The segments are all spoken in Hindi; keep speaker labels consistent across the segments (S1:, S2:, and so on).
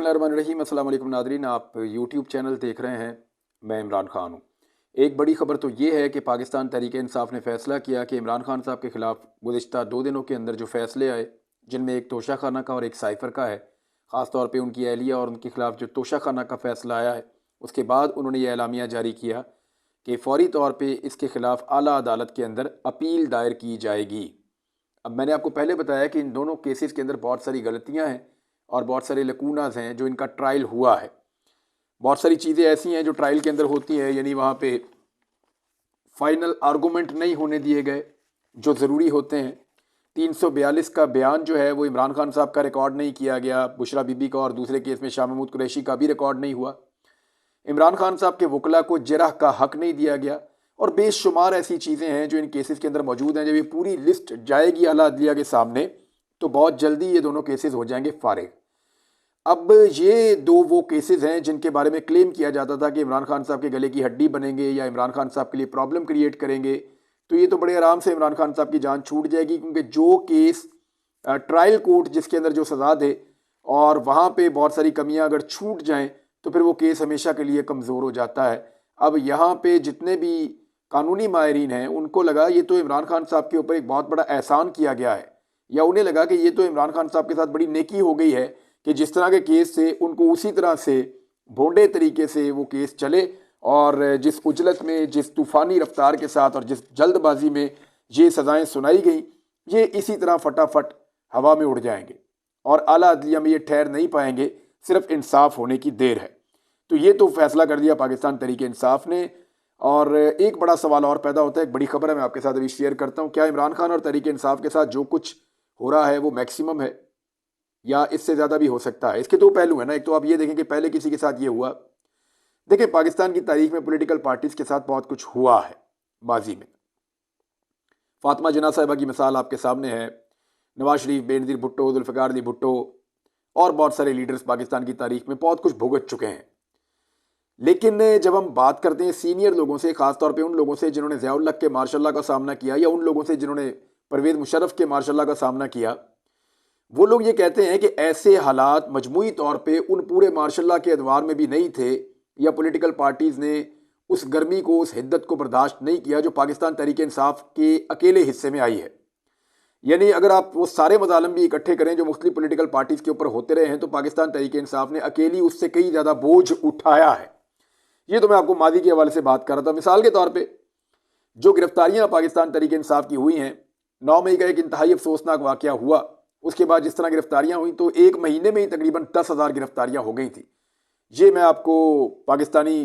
S1: बिस्मिल्लाहिर्रहमानिर्रहीम। अस्सलाम वालेकुम नादरीन, आप यूट्यूब चैनल देख रहे हैं। मैं इमरान खान हूँ। एक बड़ी ख़बर तो ये है कि पाकिस्तान तहरीक इंसाफ ने फ़ैसला किया कि इमरान खान साहब के ख़िलाफ़ गुज़िश्ता 2 दिनों के अंदर जो फ़ैसले आए, जिनमें एक तोशाखाना का और एक साइफ़र का है, ख़ास तौर पे उनकी अहलिया और उनके ख़िलाफ़ जो तोशाखाना का फ़ैसला आया है, उसके बाद उन्होंने ये एलामिया जारी किया कि फ़ौरी तौर पर इसके ख़िलाफ़ आला अदालत के अंदर अपील दायर की जाएगी। अब मैंने आपको पहले बताया कि इन दोनों केसेस के अंदर बहुत सारी गलतियां हैं और बहुत सारे लकूनाज हैं जो इनका ट्रायल हुआ है। बहुत सारी चीज़ें ऐसी हैं जो ट्रायल के अंदर होती हैं, यानी वहाँ पे फाइनल आर्गूमेंट नहीं होने दिए गए जो ज़रूरी होते हैं। 342 का बयान जो है वो इमरान खान साहब का रिकॉर्ड नहीं किया गया, बुशरा बीबी का और दूसरे केस में शाह महमूद कुरैशी का भी रिकॉर्ड नहीं हुआ। इमरान खान साहब के वकला को जरह का हक नहीं दिया गया और बेशुमार ऐसी चीज़ें हैं जो इन केसेस के अंदर मौजूद हैं। जब ये पूरी लिस्ट जाएगी आला अदलिया के सामने तो बहुत जल्दी ये दोनों केसेस हो जाएंगे फारिग। अब ये दो वो केसेस हैं जिनके बारे में क्लेम किया जाता था कि इमरान खान साहब के गले की हड्डी बनेंगे या इमरान खान साहब के लिए प्रॉब्लम क्रिएट करेंगे। तो ये तो बड़े आराम से इमरान खान साहब की जान छूट जाएगी, क्योंकि जो केस ट्रायल कोर्ट जिसके अंदर जो सज़ा दे और वहाँ पे बहुत सारी कमियाँ अगर छूट जाएँ तो फिर वो केस हमेशा के लिए कमज़ोर हो जाता है। अब यहाँ पे जितने भी कानूनी माहिरीन हैं उनको लगा ये तो इमरान खान साहब के ऊपर एक बहुत बड़ा एहसान किया गया है, या उन्हें लगा कि ये तो इमरान खान साहब के साथ बड़ी नेकी हो गई है कि जिस तरह के केस से उनको उसी तरह से भोंडे तरीके से वो केस चले और जिस उजलत में, जिस तूफ़ानी रफ्तार के साथ और जिस जल्दबाजी में ये सज़ाएँ सुनाई गई, ये इसी तरह फटाफट हवा में उड़ जाएंगे और आला अदलिया में ये ठहर नहीं पाएंगे। सिर्फ इंसाफ होने की देर है। तो ये तो फैसला कर दिया पाकिस्तान तहरीक इंसाफ ने। और एक बड़ा सवाल और पैदा होता है, एक बड़ी खबर है, मैं आपके साथ अभी शेयर करता हूँ। क्या इमरान खान और तहरीक इंसाफ के साथ जो कुछ हो रहा है वो मैक्सिमम है या इससे ज़्यादा भी हो सकता है? इसके दो पहलू हैं ना। एक तो आप ये देखें कि पहले किसी के साथ ये हुआ। देखिए, पाकिस्तान की तारीख में पॉलिटिकल पार्टीज के साथ बहुत कुछ हुआ है माजी में। फातिमा जिन्ना साहिबा की मिसाल आपके सामने है, नवाज शरीफ, बेनज़ीर भुट्टो, जुल्फ़िकार अली भुट्टो और बहुत सारे लीडर्स पाकिस्तान की तारीख में बहुत कुछ भुगत चुके हैं। लेकिन जब हम बात करते हैं सीनियर लोगों से, ख़ासतौर पे उन लोगों से जिन्होंने ज़ियाउल हक़ के मार्शल का सामना किया या उन लोगों से जिन्होंने परवेज़ मुशर्रफ के मार्शल का सामना किया, वो लोग ये कहते हैं कि ऐसे हालात मजमूई तौर पे उन पूरे मार्शल के अदवार में भी नहीं थे, या पॉलिटिकल पार्टीज़ ने उस गर्मी को, उस हिद्दत को बर्दाश्त नहीं किया जो पाकिस्तान तहरीक इंसाफ के अकेले हिस्से में आई है। यानी अगर आप वो सारे मजालम भी इकट्ठे करें जो मुख्तलिफ पॉलिटिकल पार्टीज़ के ऊपर होते रहे हैं, तो पाकिस्तान तहरीक इंसाफ ने अकेली उससे कई ज़्यादा बोझ उठाया है। ये तो मैं आपको मादी के हवाले से बात कर रहा था। मिसाल के तौर पे जो गिरफ्तारियां पाकिस्तान तहरीक इंसाफ की हुई हैं, 9 मई का एक इंतहाई अफसोसनाक वाक़या हुआ। उसके बाद जिस तरह गिरफ्तारियां हुई तो एक महीने में ही तकरीबन 10,000 गिरफ्तारियां हो गई थी। ये मैं आपको पाकिस्तानी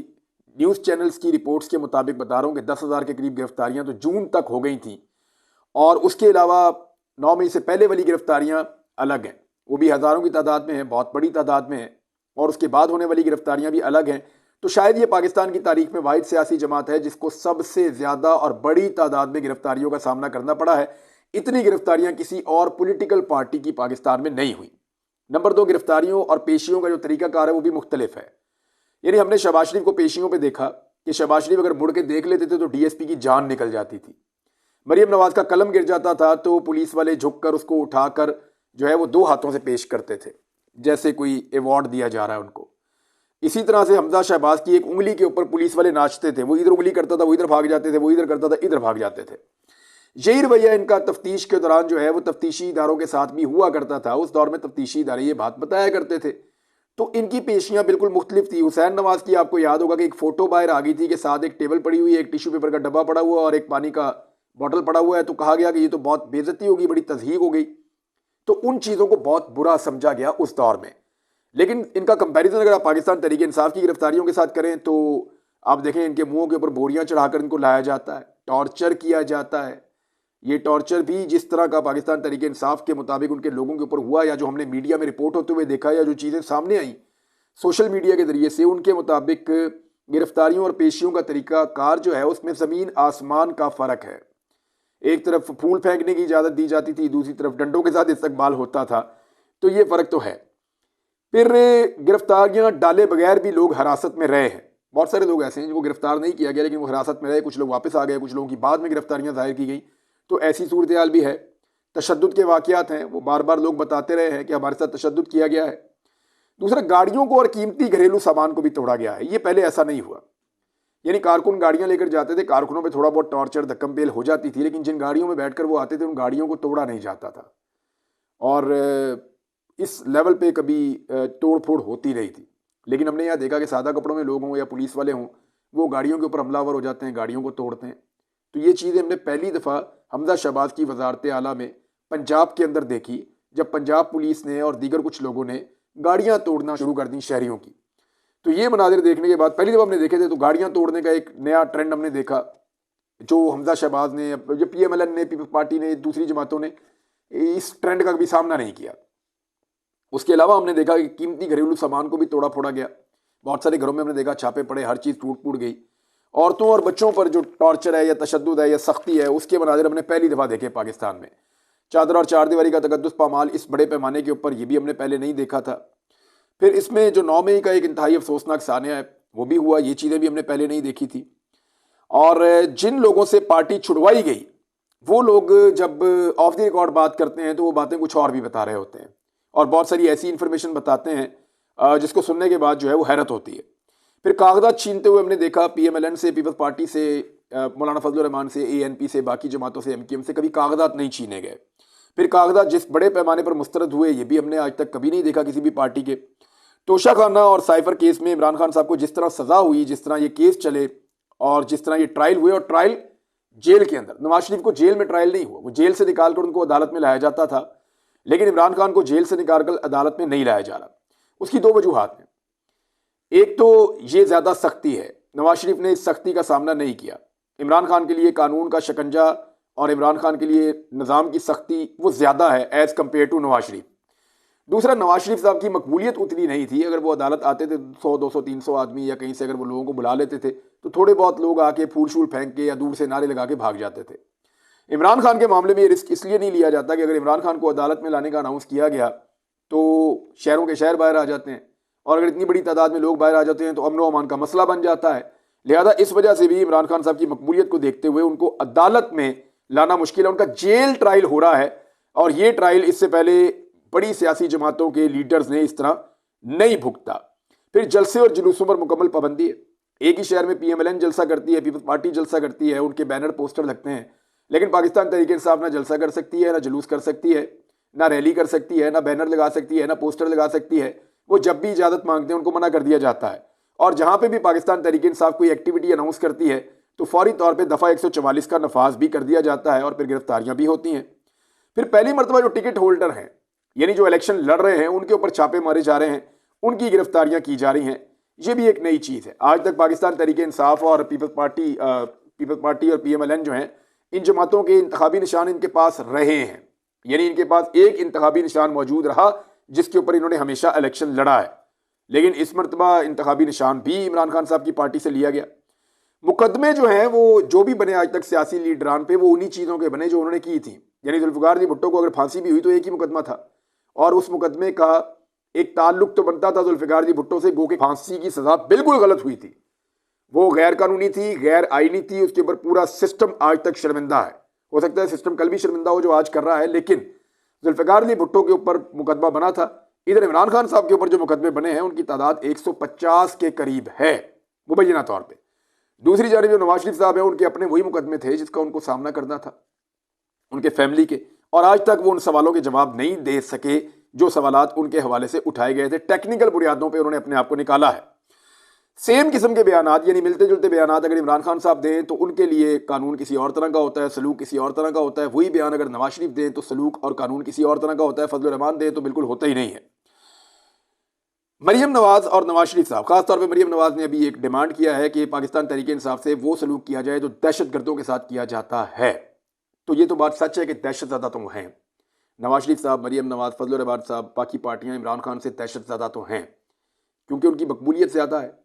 S1: न्यूज़ चैनल्स की रिपोर्ट्स के मुताबिक बता रहा हूँ कि 10,000 के करीब गिरफ्तारियां तो जून तक हो गई थी। और उसके अलावा 9 मई से पहले वाली गिरफ्तारियां अलग हैं, वो भी हज़ारों की तादाद में हैं, बहुत बड़ी तादाद में हैं। और उसके बाद होने वाली गिरफ्तारियां भी अलग हैं। तो शायद ये पाकिस्तान की तारीख में वाहिद सियासी जमात है जिसको सबसे ज़्यादा और बड़ी तादाद में गिरफ्तारियों का सामना करना पड़ा है। इतनी गिरफ्तारियां किसी और पॉलिटिकल पार्टी की पाकिस्तान में नहीं हुई। नंबर 2, गिरफ्तारियों और पेशियों का जो तरीकाकार है वो भी मुख्तलिफ है। यानी हमने शहबाज शरीफ को पेशियों पर देखा कि शहबाज शरीफ अगर मुड़ के देख लेते थे तो DSP की जान निकल जाती थी। मरीम नवाज का कलम गिर जाता था तो पुलिस वाले झुककर उसको उठाकर जो है वो 2 हाथों से पेश करते थे, जैसे कोई अवार्ड दिया जा रहा है उनको। इसी तरह से हमजा शहबाज की एक उंगली के ऊपर पुलिस वाले नाचते थे, वो इधर उंगली करता था वो इधर भाग जाते थे, वो इधर करता था इधर भाग जाते थे। यही रवैया इनका तफ्तीश के दौरान जो है वो तफ्तीशी इदारों के साथ भी हुआ करता था। उस दौर में तफ्तीशी इदारे ये बात बताया करते थे। तो इनकी पेशियां बिल्कुल मुख्तलिफ थी। हुसैन नवाज की आपको याद होगा कि एक फ़ोटो बाहर आ गई थी कि साथ एक टेबल पड़ी हुई है, एक टिश्यू पेपर का डब्बा पड़ा हुआ और एक पानी का बॉटल पड़ा हुआ है। तो कहा गया कि ये तो बहुत बेइज्जती होगी, बड़ी तज़हीक हो गई। तो उन चीज़ों को बहुत बुरा समझा गया उस दौर में। लेकिन इनका कंपैरिजन अगर आप पाकिस्तान तहरीक इंसाफ की गिरफ्तारियों के साथ करें तो आप देखें इनके मुंहों के ऊपर बोरियां चढ़ाकर इनको लाया जाता है, टॉर्चर किया जाता है। ये टॉर्चर भी जिस तरह का पाकिस्तान तहरीक इंसाफ के मुताबिक उनके लोगों के ऊपर हुआ, या जो हमने मीडिया में रिपोर्ट होते हुए देखा, या जो चीज़ें सामने आई सोशल मीडिया के जरिए से, उनके मुताबिक गिरफ्तारियों और पेशियों का तरीकाकार जो है उसमें ज़मीन आसमान का फ़र्क है। एक तरफ फूल फेंकने की इजाज़त दी जाती थी, दूसरी तरफ डंडों के साथ इस्तकबाल होता था। तो ये फ़र्क तो है। फिर गिरफ्तारियां डाले बगैर भी लोग हिरासत में रहे हैं। बहुत सारे लोग ऐसे हैं जिनको गिरफ्तार नहीं किया गया लेकिन वो हिरासत में रहे। कुछ लोग वापस आ गए, कुछ लोगों की बाद में गिरफ्तारियां जाहिर की गई। तो ऐसी सूरत हाल भी है। तशद्दुद के वाक़यात हैं, वो बार बार लोग बताते रहे हैं कि हमारे साथ तशद्दुद किया गया है। दूसरा, गाड़ियों को और कीमती घरेलू सामान को भी तोड़ा गया है। ये पहले ऐसा नहीं हुआ। यानी कारकुन गाड़ियां लेकर जाते थे, कारकुनों पे थोड़ा बहुत टॉर्चर धक्कम पेल हो जाती थी, लेकिन जिन गाड़ियों में बैठकर वो आते थे उन गाड़ियों को तोड़ा नहीं जाता था और इस लेवल पे कभी तोड़ फोड़ होती नहीं थी। लेकिन हमने यहाँ देखा कि सादा कपड़ों में लोग हों या पुलिस वाले हों, वो गाड़ियों के ऊपर हमलावर हो जाते हैं, गाड़ियों को तोड़ते हैं। तो ये चीज़ें हमने पहली दफ़ा हमजा शहबाज की वजारत आला में पंजाब के अंदर देखी, जब पंजाब पुलिस ने और दीगर कुछ लोगों ने गाड़ियाँ तोड़ना शुरू कर दी शहरियों की। तो ये मनाजिर देखने के बाद पहली दफ़ा हमने देखे थे, तो गाड़ियाँ तोड़ने का एक नया ट्रेंड हमने देखा, जो हमजा शहबाज ने, जो PMLN ने, पीपल्स पार्टी ने, दूसरी जमातों ने इस ट्रेंड का भी सामना नहीं किया। उसके अलावा हमने देखा कि कीमती घरेलू सामान को भी तोड़ा फोड़ा गया। बहुत सारे घरों में हमने देखा छापे पड़े, हर चीज़ टूट फूट गई। औरतों और बच्चों पर जो टॉर्चर है या तशद्दुद है या सख्ती है, उसके मनाजिर हमने पहली दफ़ा देखे पाकिस्तान में। चादर और चारदीवारी का तकद्दुस पामाल इस बड़े पैमाने के ऊपर, ये भी हमने पहले नहीं देखा था। फिर इसमें जो 9 मई का एक इंतहाई अफसोसनाक सानिया है वो भी हुआ, ये चीज़ें भी हमने पहले नहीं देखी थी। और जिन लोगों से पार्टी छुड़वाई गई वो लोग जब ऑफ द रिकॉर्ड बात करते हैं तो वो बातें कुछ और भी बता रहे होते हैं और बहुत सारी ऐसी इन्फॉर्मेशन बताते हैं जिसको सुनने के बाद जो है वो हैरत होती है। फिर कागजात छीनते हुए हमने देखा PMLN से, पीपल्स पार्टी से, मौलाना फजल रहमान से, ANP से, बाकी जमातों से, MKM से कभी कागजात नहीं छीने गए। फिर कागजात जिस बड़े पैमाने पर मुस्तरद हुए ये भी हमने आज तक कभी नहीं देखा किसी भी पार्टी के। तोशा खाना और साइफर केस में इमरान खान साहब को जिस तरह सजा हुई, जिस तरह ये केस चले और जिस तरह ये ट्रायल हुए, और ट्रायल जेल के अंदर, नवाज शरीफ को जेल में ट्रायल नहीं हुआ, वो जेल से निकालकर उनको अदालत में लाया जाता था, लेकिन इमरान खान को जेल से निकालकर अदालत में नहीं लाया जा रहा। उसकी दो वजूहात हैं। एक तो ये ज़्यादा सख्ती है, नवाज शरीफ ने इस सख्ती का सामना नहीं किया। इमरान खान के लिए कानून का शिकंजा और इमरान खान के लिए निज़ाम की सख्ती वो ज़्यादा है as compare to Nawaz Sharif. दूसरा, नवाज शरीफ साहब की मकबूलियत उतनी नहीं थी। अगर वो अदालत आते थे 100, 200, 300 आदमी या कहीं से अगर वो लोगों को बुला लेते थे तो थोड़े बहुत लोग आके फूल शूल फेंक के या दूर से नारे लगा के भाग जाते थे। इमरान खान के मामले में ये रिस्क इसलिए नहीं लिया जाता कि अगर इमरान खान को अदालत में लाने का अनाउंस किया गया तो शहरों के शहर बाहर आ जाते हैं, और अगर इतनी बड़ी तादाद में लोग बाहर आ जाते हैं तो अमन व अमान का मसला बन जाता है। लिहाजा इस वजह से भी इमरान खान साहब की मकबूलियत को देखते हुए उनको अदालत में लाना मुश्किल है। उनका जेल ट्रायल हो रहा है और ये ट्रायल इससे पहले बड़ी सियासी जमातों के लीडर्स ने इस तरह नहीं भुगता। फिर जलसे और जुलूसों पर मुकम्मल पाबंदी है। एक ही शहर में PMLN जलसा करती है, पीपल्स पार्टी जलसा करती है, उनके बैनर पोस्टर लगते हैं, लेकिन पाकिस्तान तहरीक इंसाफ ना जलसा कर सकती है, ना जुलूस कर सकती है, ना रैली कर सकती है, ना बैनर लगा सकती है, ना पोस्टर लगा सकती है। वो जब भी इजाज़त मांगते हैं उनको मना कर दिया जाता है। और जहाँ पे भी पाकिस्तान तहरीक इंसाफ कोई एक्टिविटी अनाउंस करती है तो फौरी तौर पर दफ़ा 144 का नफाज भी कर दिया जाता है और फिर गिरफ्तारियाँ भी होती हैं। फिर पहली मरतबा जो टिकट होल्डर हैं, यानी जो इलेक्शन लड़ रहे हैं, उनके ऊपर छापे मारे जा रहे हैं, उनकी गिरफ्तारियां की जा रही हैं। ये भी एक नई चीज़ है। आज तक पाकिस्तान तहरीक इंसाफ और पीपल्स पार्टी और PMLN जो हैं, इन जमातों के इंतखाबी निशान इनके पास रहे हैं, यानी इनके पास एक इंतखाबी निशान मौजूद रहा जिसके ऊपर इन्होंने हमेशा इलेक्शन लड़ा है। लेकिन इस मरतबा इंतखाबी निशान भी इमरान खान साहब की पार्टी से लिया गया। मुकदमे जो हैं वो जो भी बने आज तक सियासी लीडरान पे, वो उन्हीं चीज़ों के बने जो उन्होंने की थी। यानी जुल्फ़िकार अली भुट्टो को अगर फांसी भी हुई तो एक ही मुकदमा था और उस मुकदमे का एक ताल्लुक तो बनता था जुल्फ़िकार अली भुट्टो से, गो के फांसी की सज़ा बिल्कुल गलत हुई थी, वो गैर कानूनी थी, गैर आईनी थी, उसके ऊपर पूरा सिस्टम आज तक शर्मिंदा है। हो सकता है सिस्टम कल भी शर्मिंदा हो जो आज कर रहा है, लेकिन जुल्फ़िकार अली भुट्टो के ऊपर मुकदमा बना था। इधर इमरान खान साहब के ऊपर जो मुकदमे बने हैं उनकी तादाद 150 के करीब है मुबैना तौर पर। दूसरी जानिब जो नवाज शरीफ साहब हैं, उनके अपने वही मुकदमे थे जिसका उनको सामना करना था उनके फैमिली के, और आज तक वो उन सवालों के जवाब नहीं दे सके जो सवालात उनके हवाले से उठाए गए थे। टेक्निकल बुनियादों पे उन्होंने अपने आप को निकाला है। सेम किस्म के बयानात, यानी मिलते जुलते बयानात अगर इमरान खान साहब दें तो उनके लिए कानून किसी और तरह का होता है, सलूक किसी और तरह का होता है। वही बयान अगर नवाज शरीफ दें तो सलूक और कानून किसी और तरह का होता है। फजल रहमान दें तो बिल्कुल होता ही नहीं है। मरियम नवाज और नवाज शरीफ साहब, खासतौर पर मरियम नवाज ने अभी एक डिमांड किया है कि पाकिस्तान तहरीक इंसाफ से वो सलूक किया जाए जो दहशतगर्दों के साथ किया जाता है। तो ये तो बात सच है कि दहशत ज़्यादा तो हैं। नवाज शरीफ साहब, मरियम नवाज, फजल रहमान साहब, बाकी पार्टियां इमरान खान से दहशत ज़्यादा तो हैं, क्योंकि उनकी मकबूलियत ज़्यादा है,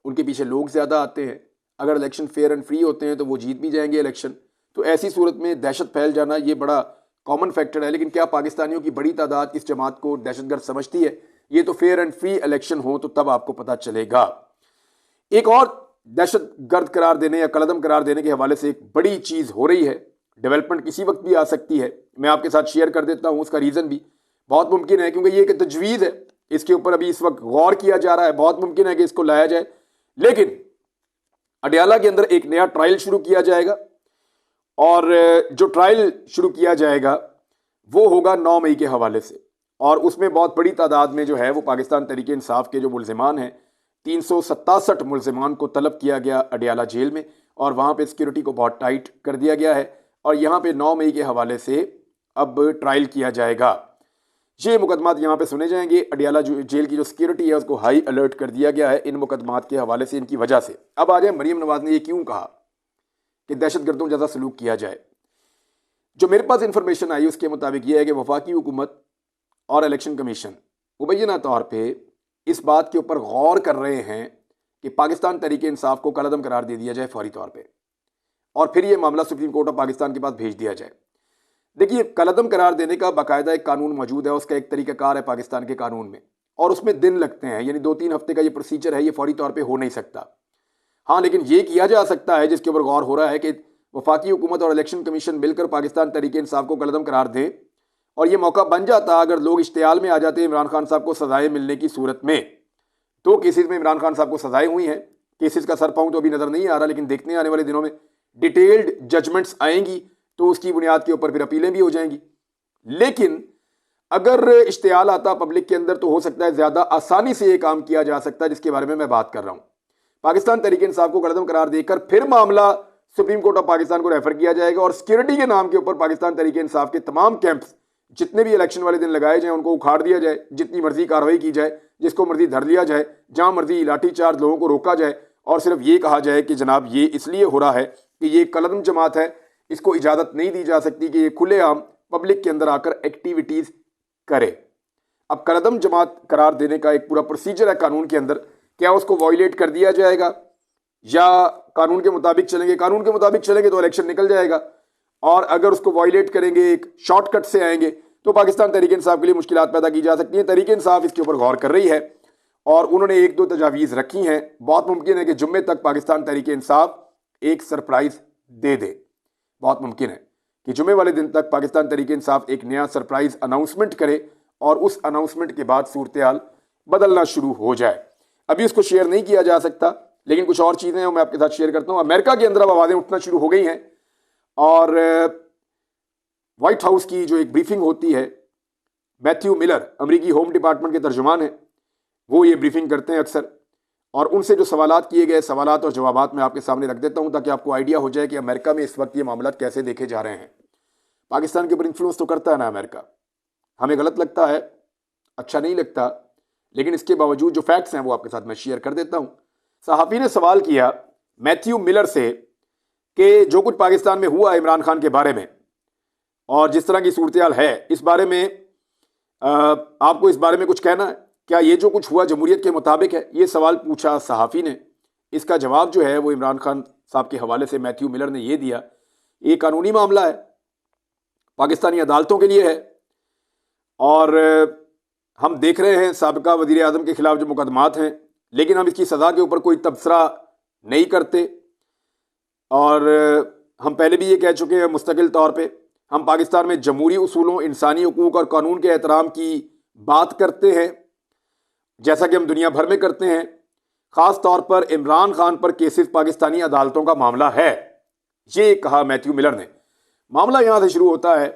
S1: उनके पीछे लोग ज़्यादा आते हैं। अगर इलेक्शन फेयर एंड फ्री होते हैं तो वो जीत भी जाएंगे इलेक्शन। तो ऐसी सूरत में दहशत फैल जाना ये बड़ा कॉमन फैक्टर है। लेकिन क्या पाकिस्तानियों की बड़ी तादाद इस जमात को दहशतगर्द समझती है? ये तो फेयर एंड फ्री इलेक्शन हो तो तब आपको पता चलेगा। एक और दहशतगर्द करार देने या कलदम करार देने के हवाले से एक बड़ी चीज़ हो रही है। डेवलपमेंट किसी वक्त भी आ सकती है, मैं आपके साथ शेयर कर देता हूँ। उसका रीज़न भी बहुत मुमकिन है क्योंकि ये एक तजवीज़ है। इसके ऊपर अभी इस वक्त गौर किया जा रहा है, बहुत मुमकिन है कि इसको लाया जाए। लेकिन अडयाला के अंदर एक नया ट्रायल शुरू किया जाएगा और जो ट्रायल शुरू किया जाएगा वो होगा 9 मई के हवाले से, और उसमें बहुत बड़ी तादाद में जो है वो पाकिस्तान तहरीक इंसाफ के जो मुल्जिमान हैं, 367 मुल्जिमान को तलब किया गया अडयाला जेल में, और वहाँ पे सिक्योरिटी को बहुत टाइट कर दिया गया है। और यहाँ पे 9 मई के हवाले से अब ट्रायल किया जाएगा। ये मुकदमात यहाँ पे सुने जाएंगे। अडयाला जेल की जो सिक्योरिटी है उसको हाई अलर्ट कर दिया गया है इन मुकदमात के हवाले से, इनकी वजह से। अब आ जाए मरीम नवाज ने ये क्यों कहा कि दहशतगर्दों जैसा सलूक किया जाए। जो मेरे पास इंफॉर्मेशन आई उसके मुताबिक यह है कि वफाकी हुकूमत और इलेक्शन कमीशन मुबैना तौर पर इस बात के ऊपर गौर कर रहे हैं कि पाकिस्तान तहरीक इंसाफ को कलअदम करार दे दिया जाए फौरी तौर पे, और फिर ये मामला सुप्रीम कोर्ट ऑफ पाकिस्तान के पास भेज दिया जाए। देखिए, कलअदम करार देने का बाकायदा एक कानून मौजूद है, उसका एक तरीकाकार है पाकिस्तान के कानून में, और उसमें दिन लगते हैं, यानी 2-3 हफ्ते का ये प्रोसीजर है, ये फौरी तौर पर हो नहीं सकता। हाँ, लेकिन ये किया जा सकता है, जिसके ऊपर गौर हो रहा है कि वफाकी हुकूमत और इलेक्शन कमीशन मिलकर पाकिस्तान तहरीक इंसाफ को कलअदम करार दें, और ये मौका बन जाता अगर लोग इश्तियाल में आ जाते इमरान खान साहब को सजाएं मिलने की सूरत में। 2 केसेस में इमरान खान साहब को सजाएं हुई हैं, केसेस का सर पांव तो अभी नजर नहीं आ रहा, लेकिन देखने आने वाले दिनों में डिटेल्ड जजमेंट्स आएंगी तो उसकी बुनियाद के ऊपर फिर अपीलें भी हो जाएंगी। लेकिन अगर इश्तियाल आता पब्लिक के अंदर तो हो सकता है ज्यादा आसानी से ये काम किया जा सकता है, जिसके बारे में मैं बात कर रहा हूं। पाकिस्तान तहरीक इंसाफ को कलअदम करार देकर फिर मामला सुप्रीम कोर्ट ऑफ पाकिस्तान को रेफर किया जाएगा, और सिक्योरिटी के नाम के ऊपर पाकिस्तान तहरीक इंसाफ के तमाम कैंप्स जितने भी इलेक्शन वाले दिन लगाए जाए उनको उखाड़ दिया जाए, जितनी मर्जी कार्रवाई की जाए, जिसको मर्जी धर लिया जाए, जहां मर्जी लाठीचार्ज लोगों को रोका जाए, और सिर्फ ये कहा जाए कि जनाब ये इसलिए हो रहा है कि ये कलअदम जमात है, इसको इजाजत नहीं दी जा सकती कि ये खुलेआम पब्लिक के अंदर आकर एक्टिविटीज करे। अब कलअदम जमात करार देने का एक पूरा प्रोसीजर है कानून के अंदर, क्या उसको वायलेट कर दिया जाएगा या कानून के मुताबिक चलेंगे? कानून के मुताबिक चलेंगे तो इलेक्शन निकल जाएगा, और अगर उसको वायलेट करेंगे, एक शॉर्टकट से आएंगे, तो पाकिस्तान तहरीक इंसाफ के लिए मुश्किलात पैदा की जा सकती हैं। तहरीक इंसाफ इसके ऊपर गौर कर रही है और उन्होंने 1-2 तजावीज़ रखी हैं। बहुत मुमकिन है कि जुम्मे तक पाकिस्तान तहरीक इंसाफ एक सरप्राइज दे दे। बहुत मुमकिन है कि जुम्मे वाले दिन तक पाकिस्तान तहरीक इंसाफ एक नया सरप्राइज अनाउंसमेंट करे, और उस अनाउंसमेंट के बाद सूरत हाल बदलना शुरू हो जाए। अभी उसको शेयर नहीं किया जा सकता, लेकिन कुछ और चीज़ें हैं मैं आपके साथ शेयर करता हूँ। अमेरिका के अंदर अब आवाज़ें उठना शुरू हो गई हैं, और व्हाइट हाउस की जो एक ब्रीफिंग होती है, मैथ्यू मिलर अमेरिकी होम डिपार्टमेंट के तर्जुमान हैं, वो ये ब्रीफिंग करते हैं अक्सर, और उनसे जो सवालात किए गए सवालात और जवाबात मैं आपके सामने रख देता हूं ताकि आपको आइडिया हो जाए कि अमेरिका में इस वक्त ये मामला कैसे देखे जा रहे हैं। पाकिस्तान के ऊपर इन्फ्लुएंस तो करता है ना अमेरिका, हमें गलत लगता है, अच्छा नहीं लगता, लेकिन इसके बावजूद जो फैक्ट्स हैं वो आपके साथ मैं शेयर कर देता हूं। सहाफ़ी ने सवाल किया मैथ्यू मिलर से कि जो कुछ पाकिस्तान में हुआ इमरान खान के बारे में और जिस तरह की सूरत हाल है, इस बारे में आपको इस बारे में कुछ कहना है? क्या ये जो कुछ हुआ जमहूरियत के मुताबिक है? ये सवाल पूछा सहाफ़ी ने। इसका जवाब जो है वो इमरान खान साहब के हवाले से मैथ्यू मिलर ने ये दिया, ये कानूनी मामला है, पाकिस्तानी अदालतों के लिए है, और हम देख रहे हैं साबिका वज़ीर आज़म के खिलाफ जो मुकदमात हैं, लेकिन हम इसकी सज़ा के ऊपर कोई तबसरा नहीं करते। और हम पहले भी ये कह चुके हैं, मुस्तकिल तौर पे हम पाकिस्तान में जमहूरी उसूलों, इंसानी हुकूक और कानून के एहतराम की बात करते हैं, जैसा कि हम दुनिया भर में करते हैं। ख़ास तौर पर इमरान खान पर केसेस पाकिस्तानी अदालतों का मामला है, ये कहा मैथ्यू मिलर ने। मामला यहां से शुरू होता है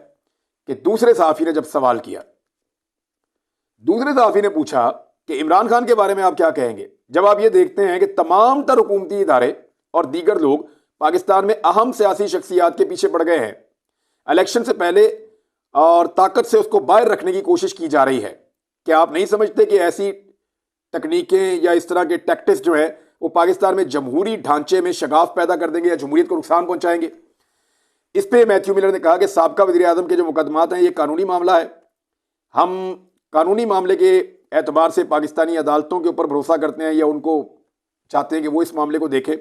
S1: कि दूसरे सहाफ़ी ने जब सवाल किया, दूसरे सहाफ़ी ने पूछा कि इमरान खान के बारे में आप क्या कहेंगे, जब आप ये देखते हैं कि तमाम तर हुकूमती इदारे और दीगर लोग पाकिस्तान में अहम सियासी शख्सियात के पीछे पड़ गए हैं, इलेक्शन से पहले और ताकत से उसको बाहर रखने की कोशिश की जा रही है। क्या आप नहीं समझते कि ऐसी तकनीकें या इस तरह के टैक्टिक्स जो है वो पाकिस्तान में जमहूरी ढांचे में शगाफ पैदा कर देंगे या जमहूरियत को नुकसान पहुंचाएंगे? इस पे मैथ्यू मिलर ने कहा कि साबका वज़ीर आज़म के जो मुकदमात हैं ये कानूनी मामला है, हम कानूनी मामले के एतबार से पाकिस्तानी अदालतों के ऊपर भरोसा करते हैं या उनको चाहते हैं कि वो इस मामले को देखें,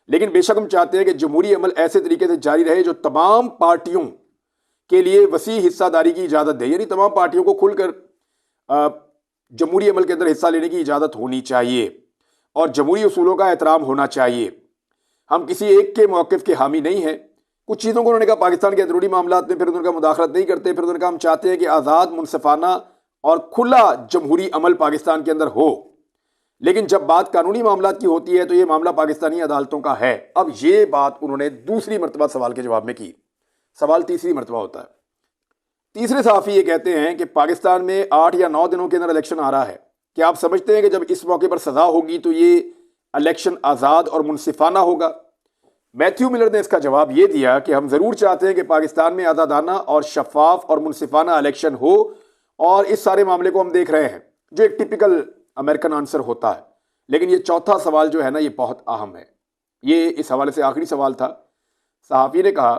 S1: लेकिन बेशक हम चाहते हैं कि जमहूरी अमल ऐसे तरीके से जारी रहे जो तमाम पार्टियों के लिए वसी हिस्सादारी की इजाज़त दे, यानी तमाम पार्टियों को खुलकर जमहूरी अमल के अंदर हिस्सा लेने की इजाज़त होनी चाहिए और जमहूरी उसूलों का एहतराम होना चाहिए। हम किसी एक के मौक़िफ़ के हामी नहीं हैं। कुछ चीज़ों को उन्होंने कहा पाकिस्तान के अंदरूनी मामलात में फिर उनका मुदाखलत नहीं करते, फिर उन्होंने कहा हम चाहते हैं कि आज़ाद, मुनसिफाना और खुला जमहूरी अमल पाकिस्तान के अंदर हो, लेकिन जब बात कानूनी मामलात की होती है तो ये मामला पाकिस्तानी अदालतों का है। अब ये बात उन्होंने दूसरी मरतबा सवाल के जवाब में की। सवाल तीसरी मरतबा होता है। तीसरे सहाफ़ी ये कहते हैं कि पाकिस्तान में 8 या 9 दिनों के अंदर इलेक्शन आ रहा है। क्या आप समझते हैं कि जब इस मौके पर सजा होगी तो ये इलेक्शन आज़ाद और मुनसिफाना होगा? मैथ्यू मिलर ने इसका जवाब ये दिया कि हम ज़रूर चाहते हैं कि पाकिस्तान में आज़ादाना और शफाफ और मुनसिफाना इलेक्शन हो, और इस सारे मामले को हम देख रहे हैं, जो एक टिपिकल अमेरिकन आंसर होता है। लेकिन ये चौथा सवाल जो है ना, ये बहुत अहम है। ये इस हवाले से आखिरी सवाल था। सहाफ़ी ने कहा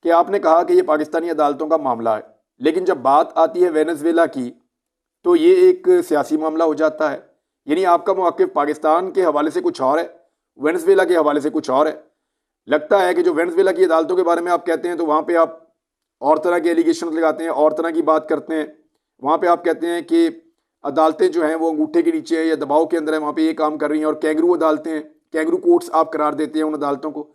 S1: कि आपने कहा कि ये पाकिस्तानी अदालतों का मामला है, लेकिन जब बात आती है वेनेजुएला की तो ये एक सियासी मामला हो जाता है। यानी आपका मौक़िफ़ पाकिस्तान के हवाले से कुछ और है, वेनेजुएला के हवाले से कुछ और है। लगता है कि जो वेनेजुएला की अदालतों के बारे में आप कहते हैं तो वहाँ पे आप और तरह के एलिगेशन लगाते हैं, और तरह की बात करते हैं। वहाँ पे आप कहते हैं कि अदालतें जो हैं वो अंगूठे के नीचे है या दबाव के अंदर है, वहाँ पे ये काम कर रही हैं, और कैंगरू अदालतें हैं, कैंगरू कोर्ट्स आप करार देते हैं उन अदालतों को।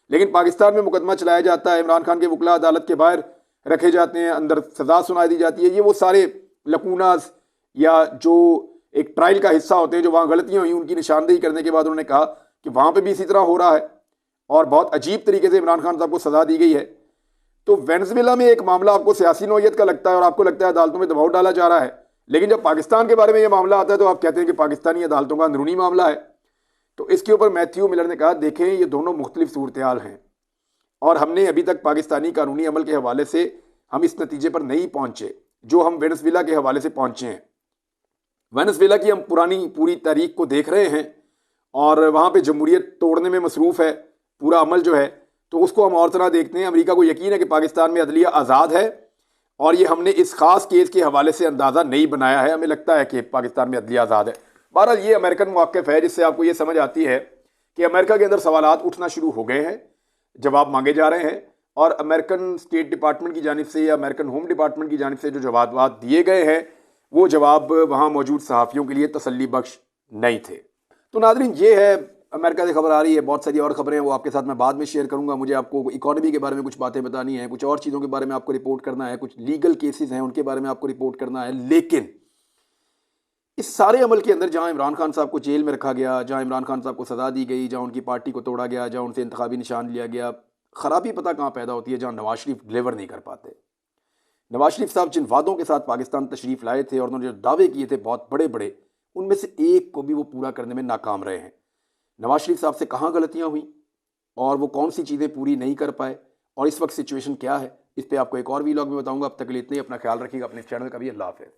S1: लेकिन पाकिस्तान में मुकदमा चलाया जाता है, इमरान खान के वकला अदालत के बाहर रखे जाते हैं, अंदर सजा सुनाई दी जाती है। ये वो सारे लकूनाज या जो एक ट्रायल का हिस्सा होते हैं, जो वहाँ गलतियाँ हुई उनकी निशानदेही करने के बाद उन्होंने कहा कि वहाँ पर भी इसी तरह हो रहा है और बहुत अजीब तरीके से इमरान खान साहब को सजा दी गई है। तो वेनेजुएला में एक मामला आपको सियासी नौयत का लगता है और आपको लगता है अदालतों में दबाव डाला जा रहा है, लेकिन जब पाकिस्तान के बारे में यह मामला आता है तो आप कहते हैं कि पाकिस्तानी अदालतों का अंदरूनी मामला है। तो इसके ऊपर मैथ्यू मिलर ने कहा, देखें ये दोनों मुख्तलिफ सूरत-ए-हाल हैं और हमने अभी तक पाकिस्तानी कानूनी अमल के हवाले से हम इस नतीजे पर नहीं पहुंचे जो हम वेनेजुएला के हवाले से पहुंचे हैं। वेनेजुएला की हम पूरी तारीख को देख रहे हैं और वहाँ पर जमहूरियत तोड़ने में मसरूफ़ है पूरा अमल जो है, तो उसको हम और तरह देखते हैं। अमेरिका को यकीन है कि पाकिस्तान में अदलिया आज़ाद है और ये हमने इस खास केस के हवाले से अंदाज़ा नहीं बनाया है। हमें लगता है कि पाकिस्तान में अदलिया आज़ाद है। बहरहाल ये अमेरिकन मौक़िफ़ है जिससे आपको ये समझ आती है कि अमेरिका के अंदर सवालात उठना शुरू हो गए हैं, जवाब मांगे जा रहे हैं, और अमेरिकन स्टेट डिपार्टमेंट की जानिब से या अमेरिकन होम डिपार्टमेंट की जानिब से जो जवाब दिए गए हैं वो जवाब वहाँ मौजूद सहाफ़ियों के लिए तसल्ली बख्श नहीं थे। तो नाज़रीन, ये है अमेरिका से खबर आ रही है। बहुत सारी और खबरें हैं, वो आपके साथ मैं बाद में शेयर करूंगा। मुझे आपको इकोनॉमी के बारे में कुछ बातें बतानी है, कुछ और चीज़ों के बारे में आपको रिपोर्ट करना है, कुछ लीगल केसेस हैं उनके बारे में आपको रिपोर्ट करना है। लेकिन इस सारे अमल के अंदर जहां इमरान खान साहब को जेल में रखा गया, जहां इमरान खान साहब को सज़ा दी गई, जहां उनकी पार्टी को तोड़ा गया, जहां उनसे इंतखाबी निशान लिया गया, खराबी पता कहाँ पैदा होती है? जहाँ नवाज शरीफ डिलीवर नहीं कर पाते। नवाज शरीफ साहब जिन वादों के साथ पाकिस्तान तशरीफ़ लाए थे और उन्होंने जो दावे किए थे बहुत बड़े बड़े, उनमें से एक को भी वो पूरा करने में नाकाम रहे हैं। नवाज शरीफ साहब से कहाँ गलतियाँ हुई और वो कौन सी चीज़ें पूरी नहीं कर पाए और इस वक्त सिचुएशन क्या है, इस पर आपको एक और वीलॉग में बताऊंगा। अब तक के लिए इतने ही। अपना ख्याल रखिएगा, अपने चैनल का भी। अल्लाह हाफ़िज़।